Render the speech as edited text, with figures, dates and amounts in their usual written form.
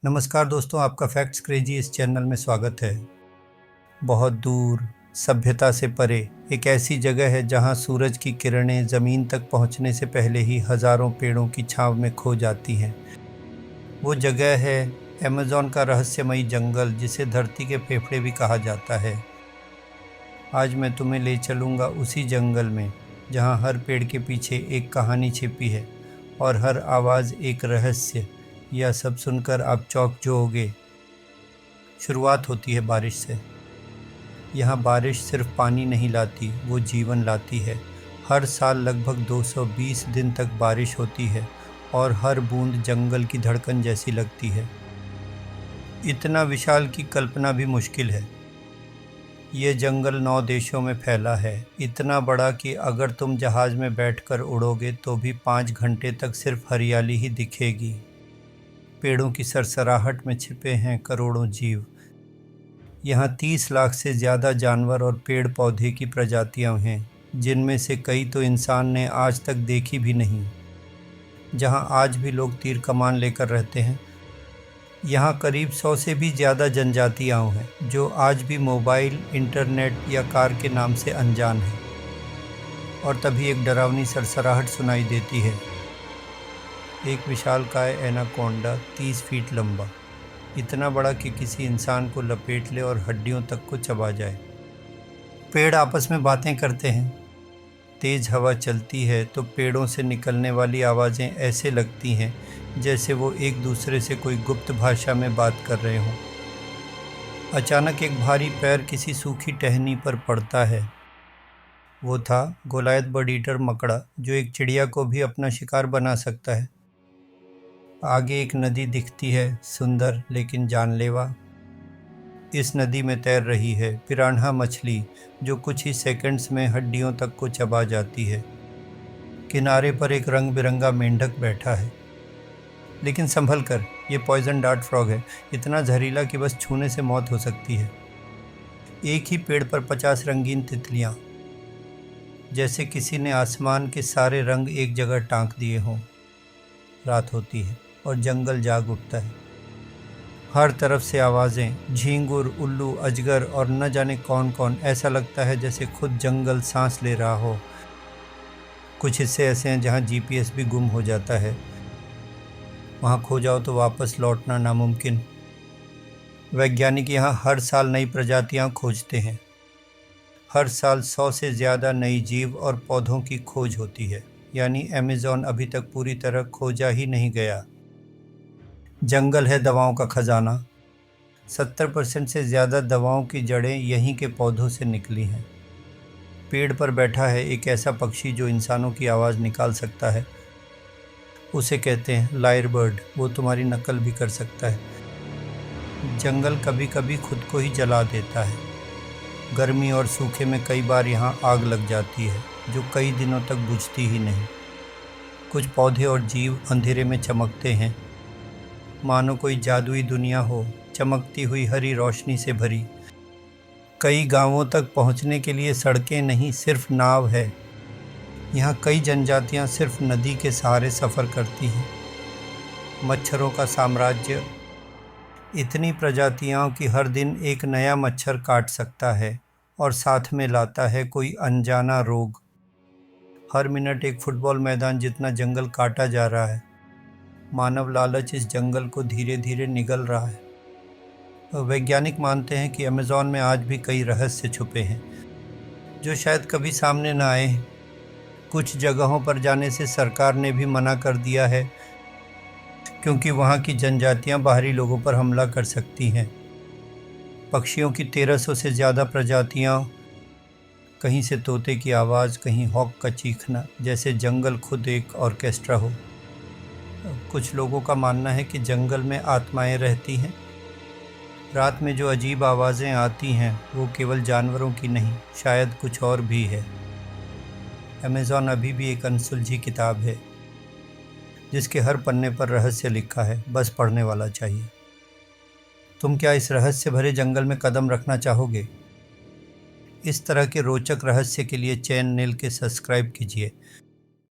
नमस्कार दोस्तों, आपका फैक्ट्स क्रेजी इस चैनल में स्वागत है। बहुत दूर, सभ्यता से परे एक ऐसी जगह है जहां सूरज की किरणें ज़मीन तक पहुंचने से पहले ही हज़ारों पेड़ों की छांव में खो जाती हैं। वो जगह है अमेज़न का रहस्यमयी जंगल, जिसे धरती के फेफड़े भी कहा जाता है। आज मैं तुम्हें ले चलूँगा उसी जंगल में जहां हर पेड़ के पीछे एक कहानी छिपी है और हर आवाज़ एक रहस्य। यह सब सुनकर आप चौंक जाओगे। शुरुआत होती है बारिश से। यहाँ बारिश सिर्फ पानी नहीं लाती, वो जीवन लाती है। हर साल लगभग 220 दिन तक बारिश होती है और हर बूंद जंगल की धड़कन जैसी लगती है। इतना विशाल की कल्पना भी मुश्किल है। ये जंगल 9 देशों में फैला है, इतना बड़ा कि अगर तुम जहाज़ में बैठकर उड़ोगे तो भी 5 घंटे तक सिर्फ हरियाली ही दिखेगी। पेड़ों की सरसराहट में छिपे हैं करोड़ों जीव। यहाँ 30 लाख से ज़्यादा जानवर और पेड़ पौधे की प्रजातियाँ हैं, जिनमें से कई तो इंसान ने आज तक देखी भी नहीं। जहाँ आज भी लोग तीर कमान लेकर रहते हैं, यहाँ करीब 100 से भी ज़्यादा जनजातियाँ हैं, जो आज भी मोबाइल, इंटरनेट या कार के नाम से अनजान हैं। और तभी एक डरावनी सरसराहट सुनाई देती है। एक विशालकाय एनाकोंडा 30 फीट लंबा, इतना बड़ा कि किसी इंसान को लपेट ले और हड्डियों तक को चबा जाए। पेड़ आपस में बातें करते हैं। तेज हवा चलती है तो पेड़ों से निकलने वाली आवाज़ें ऐसे लगती हैं जैसे वो एक दूसरे से कोई गुप्त भाषा में बात कर रहे हों। अचानक एक भारी पैर किसी सूखी टहनी पर पड़ता है। वो था गोलायत बर्ड ईटर मकड़ा, जो एक चिड़िया को भी अपना शिकार बना सकता है। आगे एक नदी दिखती है, सुंदर लेकिन जानलेवा। इस नदी में तैर रही है पिरान्हा मछली, जो कुछ ही सेकंड्स में हड्डियों तक को चबा जाती है। किनारे पर एक रंग बिरंगा मेंढक बैठा है, लेकिन संभल कर, ये पॉइजन डार्ट फ्रॉग है, इतना जहरीला कि बस छूने से मौत हो सकती है। एक ही पेड़ पर 50 रंगीन तितलियाँ, जैसे किसी ने आसमान के सारे रंग एक जगह टांक दिए हों। रात होती है और जंगल जाग उठता है। हर तरफ से आवाज़ें, झींगुर, उल्लू, अजगर और न जाने कौन कौन। ऐसा लगता है जैसे खुद जंगल सांस ले रहा हो। कुछ हिस्से ऐसे हैं जहाँ जीपीएस भी गुम हो जाता है। वहाँ खो जाओ तो वापस लौटना नामुमकिन। वैज्ञानिक यहाँ हर साल नई प्रजातियाँ खोजते हैं। हर साल 100 से ज़्यादा नई जीव और पौधों की खोज होती है, यानी अमेज़न अभी तक पूरी तरह खोजा ही नहीं गया। जंगल है दवाओं का खजाना। 70% से ज़्यादा दवाओं की जड़ें यहीं के पौधों से निकली हैं। पेड़ पर बैठा है एक ऐसा पक्षी जो इंसानों की आवाज़ निकाल सकता है। उसे कहते हैं लायर बर्ड। वो तुम्हारी नकल भी कर सकता है। जंगल कभी कभी खुद को ही जला देता है। गर्मी और सूखे में कई बार यहाँ आग लग जाती है, जो कई दिनों तक बुझती ही नहीं। कुछ पौधे और जीव अंधेरे में चमकते हैं, मानो कोई जादुई दुनिया हो, चमकती हुई हरी रोशनी से भरी। कई गांवों तक पहुंचने के लिए सड़कें नहीं, सिर्फ नाव है। यहाँ कई जनजातियाँ सिर्फ नदी के सहारे सफ़र करती हैं। मच्छरों का साम्राज्य, इतनी प्रजातियाँ कि हर दिन एक नया मच्छर काट सकता है और साथ में लाता है कोई अनजाना रोग। हर मिनट एक फुटबॉल मैदान जितना जंगल काटा जा रहा है। मानव लालच इस जंगल को धीरे धीरे निगल रहा है। वैज्ञानिक मानते हैं कि अमेज़न में आज भी कई रहस्य छुपे हैं, जो शायद कभी सामने न आए। कुछ जगहों पर जाने से सरकार ने भी मना कर दिया है, क्योंकि वहाँ की जनजातियाँ बाहरी लोगों पर हमला कर सकती हैं। पक्षियों की 1300 से ज़्यादा प्रजातियाँ, कहीं से तोते की आवाज़, कहीं हॉक का चीखना, जैसे जंगल खुद एक ऑर्केस्ट्रा हो। कुछ लोगों का मानना है कि जंगल में आत्माएं रहती हैं। रात में जो अजीब आवाज़ें आती हैं वो केवल जानवरों की नहीं, शायद कुछ और भी है। अमेज़न अभी भी एक अनसुलझी किताब है, जिसके हर पन्ने पर रहस्य लिखा है, बस पढ़ने वाला चाहिए। तुम क्या इस रहस्य भरे जंगल में कदम रखना चाहोगे? इस तरह के रोचक रहस्य के लिए चैनल के सब्सक्राइब कीजिए।